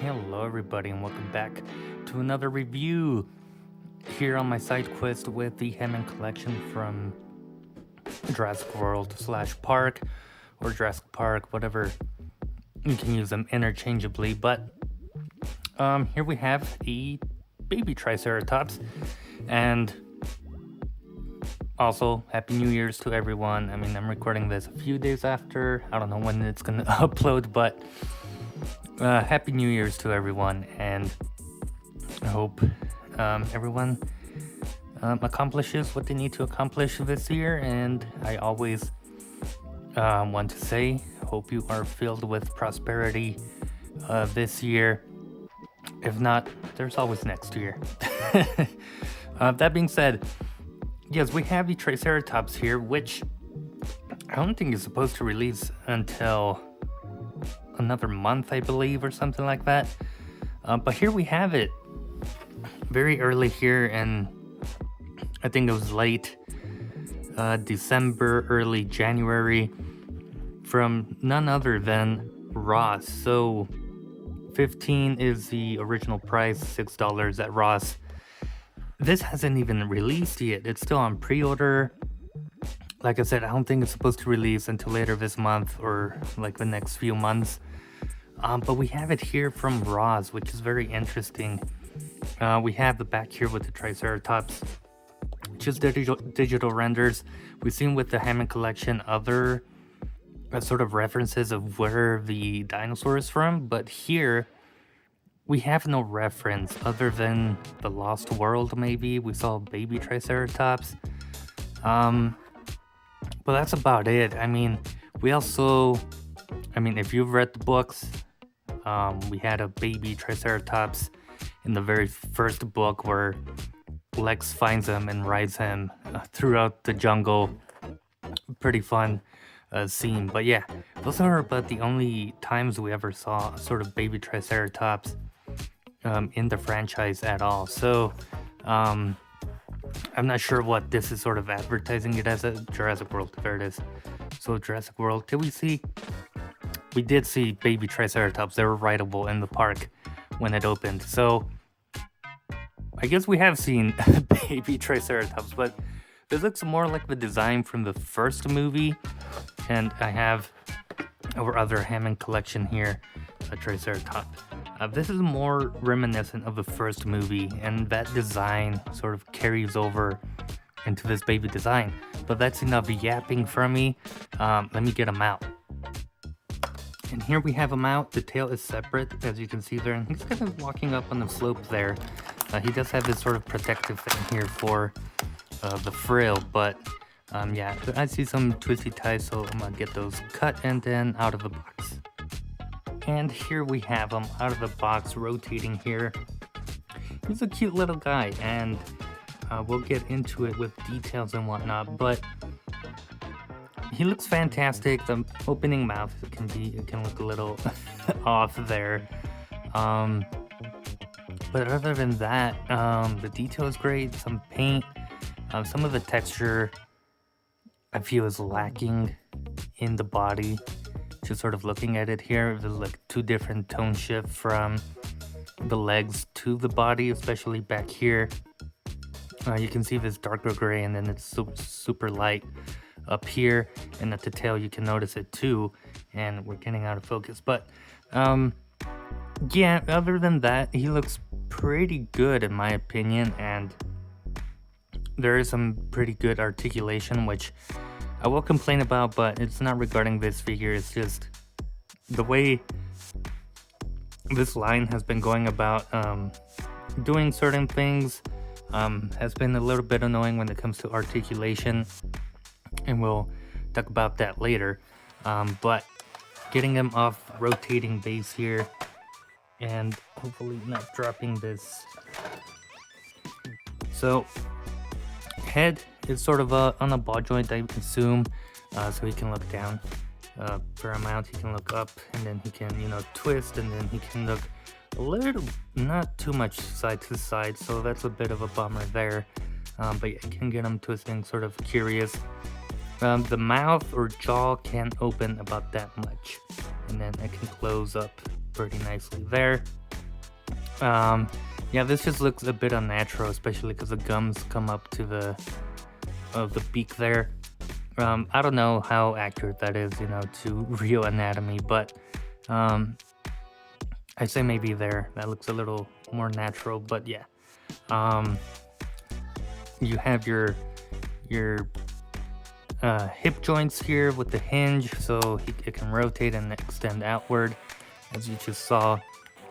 Hello everybody and welcome back to another review here on my side quest with the Hammond collection from Jurassic World / Park or Jurassic Park, whatever. You can use them interchangeably, but here we have a baby Triceratops, and also Happy New Year's to everyone. I mean, I'm recording this a few days after. I don't know when it's gonna upload, but Happy New Year's to everyone, and I hope everyone accomplishes what they need to accomplish this year. And I always want to say, hope you are filled with prosperity this year. If not, there's always next year. That being said, yes, we have the Triceratops here, which I don't think is supposed to release until another month, I believe, or something like that. But here we have it very early here, and I think it was late December, early January, from none other than Ross. So $15 is the original price, $6 at Ross. This hasn't even released yet. It's still on pre-order. Like I said, I don't think it's supposed to release until later this month or like the next few months. But we have it here from Ross, which is very interesting. We have the back here with the Triceratops, just digital renders. We've seen with the Hammond collection other sort of references of where the dinosaur is from, but here we have no reference other than the Lost World. Maybe we saw baby Triceratops. But that's about it. I mean, if you've read the books, we had a baby Triceratops in the very first book where Lex finds him and rides him throughout the jungle. Pretty fun scene. But yeah, those are about the only times we ever saw a sort of baby Triceratops in the franchise at all. So, I'm not sure what this is sort of advertising it as. A Jurassic World. There it is. So Jurassic World. We did see baby Triceratops. They were rideable in the park when it opened. So I guess we have seen baby Triceratops, but this looks more like the design from the first movie. And I have our other Hammond collection here, a Triceratops. This is more reminiscent of the first movie, and that design sort of carries over into this baby design. But that's enough yapping from me. Let me get him out. And here we have him out. The tail is separate, as you can see there, and he's kind of walking up on the slope there. He does have this sort of protective thing here for the frill, but yeah, I see some twisty ties, so I'm gonna get those cut and then out of the box. And here we have him out of the box, rotating here. He's a cute little guy, and we'll get into it with details and whatnot, but he looks fantastic. The opening mouth can look a little off there. But other than that, the detail is great. Some paint, some of the texture I feel is lacking in the body. Just sort of looking at it here, there's like two different tone shift from the legs to the body, especially back here. You can see this darker gray, and then it's super light up here, and at the tail you can notice it too, and we're getting out of focus. But yeah, other than that, he looks pretty good in my opinion, and there is some pretty good articulation, which I will complain about, but it's not regarding this figure. It's just the way this line has been going about doing certain things has been a little bit annoying when it comes to articulation, and we'll talk about that later. But getting him off rotating base here, and hopefully not dropping this. So head is sort of on a ball joint, I assume, so he can look down for a mount. He can look up, and then he can, twist, and then he can look a little, not too much side to side, so that's a bit of a bummer there. But yeah, you can get him twisting, sort of curious. The mouth or jaw can't open about that much, and then it can close up pretty nicely there. Um, yeah, this just looks a bit unnatural, especially because the gums come up to the beak there. I don't know how accurate that is, to real anatomy, but um, I say maybe there. That looks a little more natural, but yeah. Um, you have your hip joints here with the hinge, so it can rotate and extend outward, as you just saw.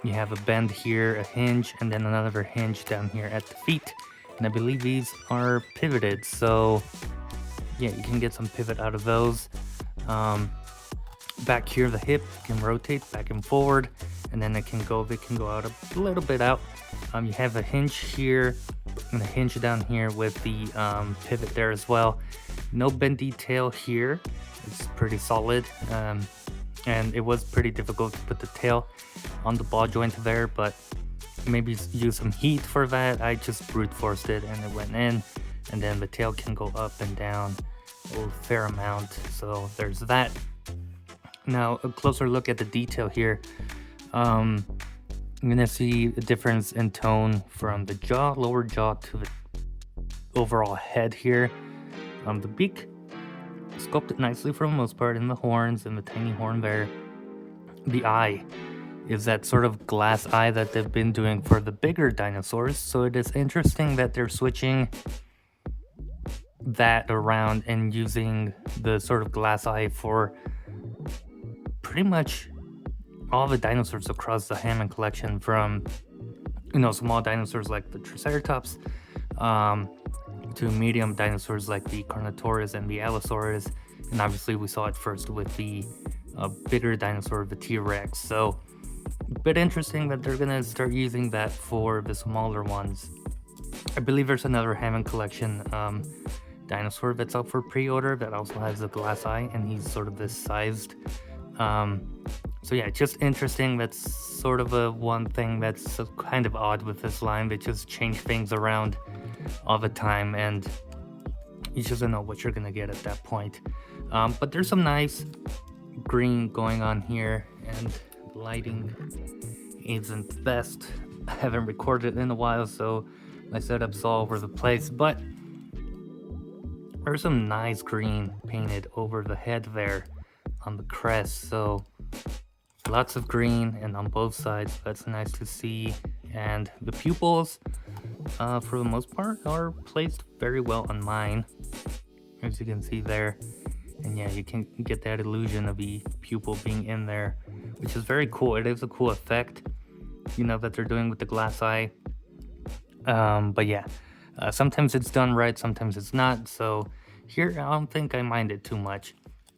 You have a bend here, a hinge, and then another hinge down here at the feet. And I believe these are pivoted, so yeah, you can get some pivot out of those. Back here, the hip can rotate back and forward, and then they can go out a little bit out. You have a hinge here and a hinge down here with the pivot there as well. No bend detail here. It's pretty solid. And it was pretty difficult to put the tail on the ball joint there, but maybe use some heat for that. I just brute forced it and it went in, and then the tail can go up and down a fair amount, so there's that. Now a closer look at the detail here. I'm gonna see a difference in tone from the lower jaw to the overall head here. The beak sculpted nicely for the most part, in the horns and the tiny horn there. The eye is that sort of glass eye that they've been doing for the bigger dinosaurs, so it is interesting that they're switching that around and using the sort of glass eye for pretty much all the dinosaurs across the Hammond collection, from small dinosaurs like the Triceratops to medium dinosaurs like the Carnotaurus and the Allosaurus, and obviously we saw it first with the bigger dinosaur, the T-Rex. So a bit interesting that they're gonna start using that for the smaller ones. I believe there's another Hammond collection dinosaur that's up for pre-order that also has a glass eye, and he's sort of this sized. So yeah, just interesting. That's sort of a one thing that's kind of odd with this line. They just change things around all the time, and you just don't know what you're gonna get at that point. But there's some nice green going on here, and lighting isn't the best. I haven't recorded in a while, so my setup's all over the place, but there's some nice green painted over the head there on the crest, so lots of green and on both sides. That's nice to see. And the pupils, for the most part, are placed very well on mine, as you can see there. And yeah, you can get that illusion of the pupil being in there, which is very cool. It is a cool effect, that they're doing with the glass eye. But yeah, sometimes it's done right, sometimes it's not. So here, I don't think I mind it too much.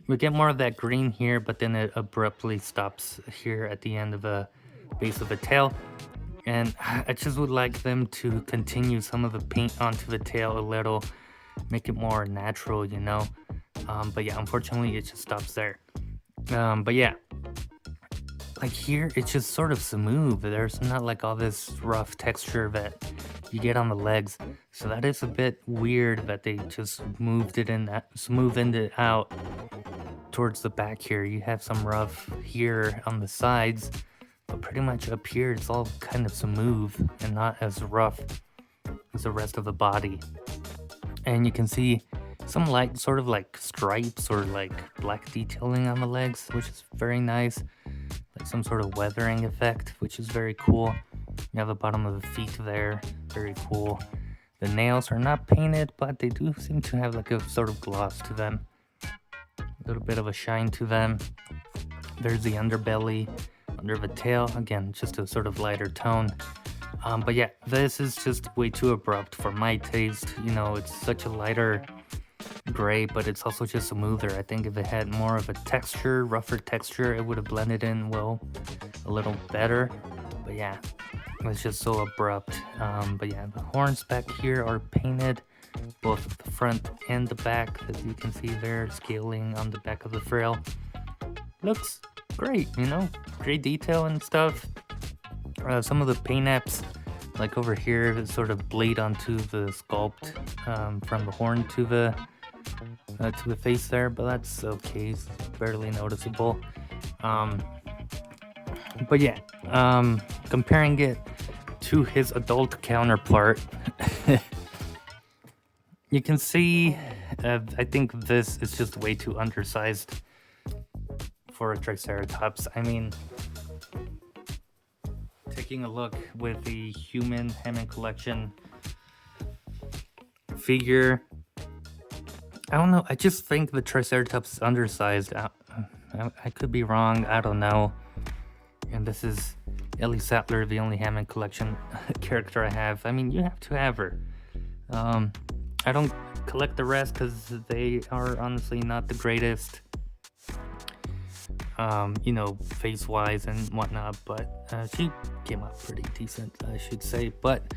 We get more of that green here, but then it abruptly stops here at the end of the base of the tail. And I just would like them to continue some of the paint onto the tail a little, make it more natural, But yeah, unfortunately, it just stops there. But yeah, like here, it's just sort of smooth. There's not like all this rough texture that you get on the legs. So that is a bit weird that they just smoothed it out towards the back here. You have some rough here on the sides, but pretty much up here it's all kind of smooth and not as rough as the rest of the body. And you can see some light sort of like stripes or like black detailing on the legs, which is very nice, like some sort of weathering effect, which is very cool. You have the bottom of the feet there, very cool. The nails are not painted, but they do seem to have like a sort of gloss to them, a little bit of a shine to them. There's the underbelly, under the tail, again, just a sort of lighter tone. But yeah, this is just way too abrupt for my taste. It's such a lighter gray, but it's also just smoother. I think if it had more of a texture, rougher texture, it would have blended in well a little better. But yeah, it's just so abrupt. But yeah, the horns back here are painted, both the front and the back, as you can see there, scaling on the back of the frill. Looks great, great detail and stuff. Some of the paint apps, like over here, sort of bleed onto the sculpt from the horn to the face there, but that's okay, it's barely noticeable. But yeah, comparing it to his adult counterpart. You can see, I think this is just way too undersized for a Triceratops. I mean, taking a look with the human Hammond collection figure, I don't know, I just think the Triceratops is undersized. I could be wrong, I don't know. And this is Ellie Sattler, the only Hammond collection character I have. I mean, you have to have her. I don't collect the rest because they are honestly not the greatest, you know, face-wise and whatnot, but she came out pretty decent, I should say. But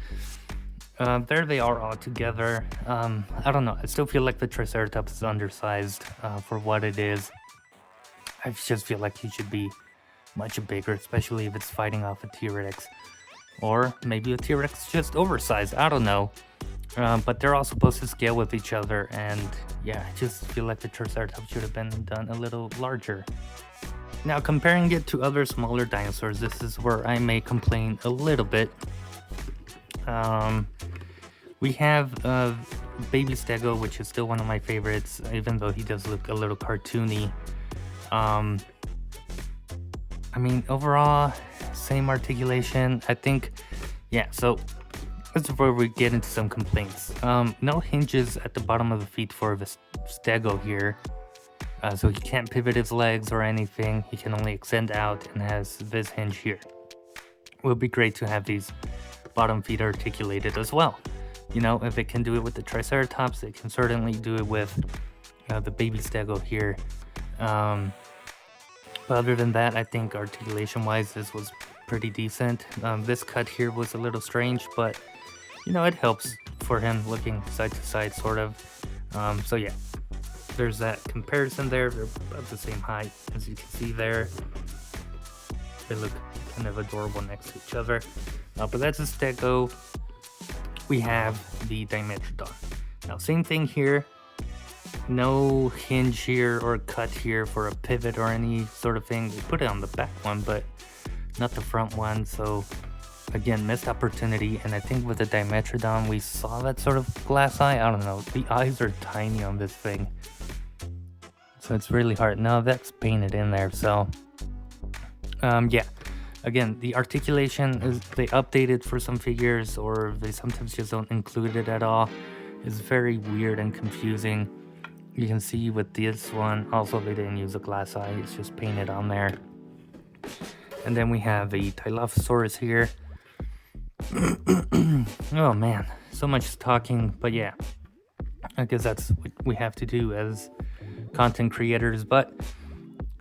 there they are all together. I don't know, I still feel like the Triceratops is undersized for what it is. I just feel like he should be much bigger, especially if it's fighting off a T-Rex. Or maybe a T-Rex just oversized, I don't know. But they're all supposed to scale with each other, and yeah, I just feel like the Triceratops should have been done a little larger. Now, comparing it to other smaller dinosaurs, this is where I may complain a little bit. We have Baby Stego, which is still one of my favorites, even though he does look a little cartoony. I mean, overall, same articulation, I think. Yeah, so this is where we get into some complaints. No hinges at the bottom of the feet for the Stego here. So he can't pivot his legs or anything. He can only extend out and has this hinge here. It would be great to have these bottom feet articulated as well. You know, if it can do it with the Triceratops, it can certainly do it with the Baby Stego here. But other than that, I think articulation-wise, this was pretty decent. This cut here was a little strange, but you know, it helps for him looking side to side, sort of. So yeah, there's that comparison there. They're about the same height, as you can see there. They look kind of adorable next to each other. But that's a Stego. We have the Dimetrodon. Now, same thing here. No hinge here or cut here for a pivot or any sort of thing. We put it on the back one, but not the front one. So again, missed opportunity. And I think with the Dimetrodon, we saw that sort of glass eye. I don't know. The eyes are tiny on this thing, so it's really hard. No, that's painted in there. So yeah, again, the articulation is, they updated for some figures, or they sometimes just don't include it at all. It's very weird and confusing. You can see with this one, also they didn't use a glass eye, it's just painted on there. And then we have the Dilophosaurus here. Oh man, so much talking, but yeah, I guess that's what we have to do as content creators. But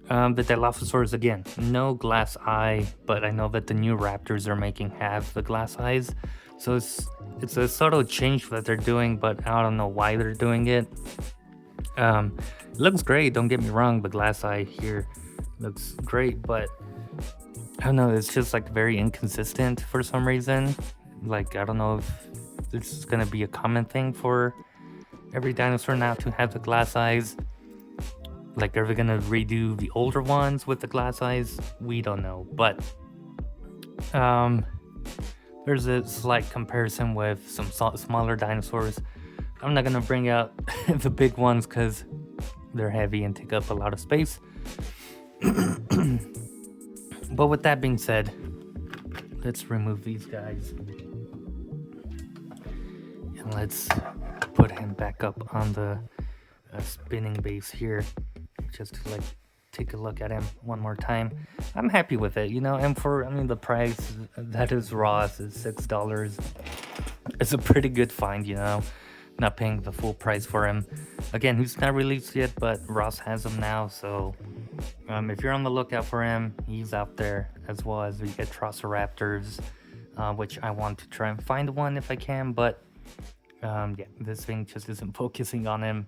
the Dilophosaurus, again, no glass eye, but I know that the new Raptors are making have the glass eyes. So it's a subtle change that they're doing, but I don't know why they're doing it. It looks great, don't get me wrong, the glass eye here looks great, but I don't know, it's just like very inconsistent for some reason. Like, I don't know if this is gonna be a common thing for every dinosaur now to have the glass eyes. Like, are they gonna redo the older ones with the glass eyes? We don't know, but there's a slight comparison with some smaller dinosaurs. I'm not gonna bring out the big ones because they're heavy and take up a lot of space. But with that being said, let's remove these guys. And let's put him back up on the spinning base here, just to like take a look at him one more time. I'm happy with it, you know, and for, I mean, the price that is Ross is $6. It's a pretty good find, you know. Not paying the full price for him. Again, he's not released yet, but Ross has him now, so if you're on the lookout for him, he's out there, as well as the atrociraptors, which I want to try and find one if I can, but yeah, this thing just isn't focusing on him.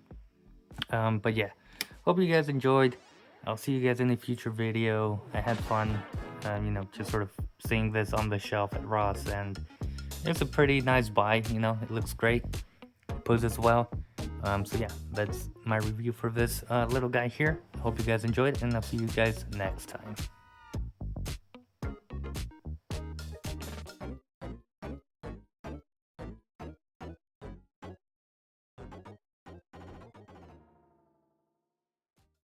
But yeah, hope you guys enjoyed. I'll see you guys in a future video. I had fun, you know, just sort of seeing this on the shelf at Ross, and it's a pretty nice buy, you know, it looks great. Poses well. So yeah, that's my review for this little guy here. Hope you guys enjoyed, and I'll see you guys next time.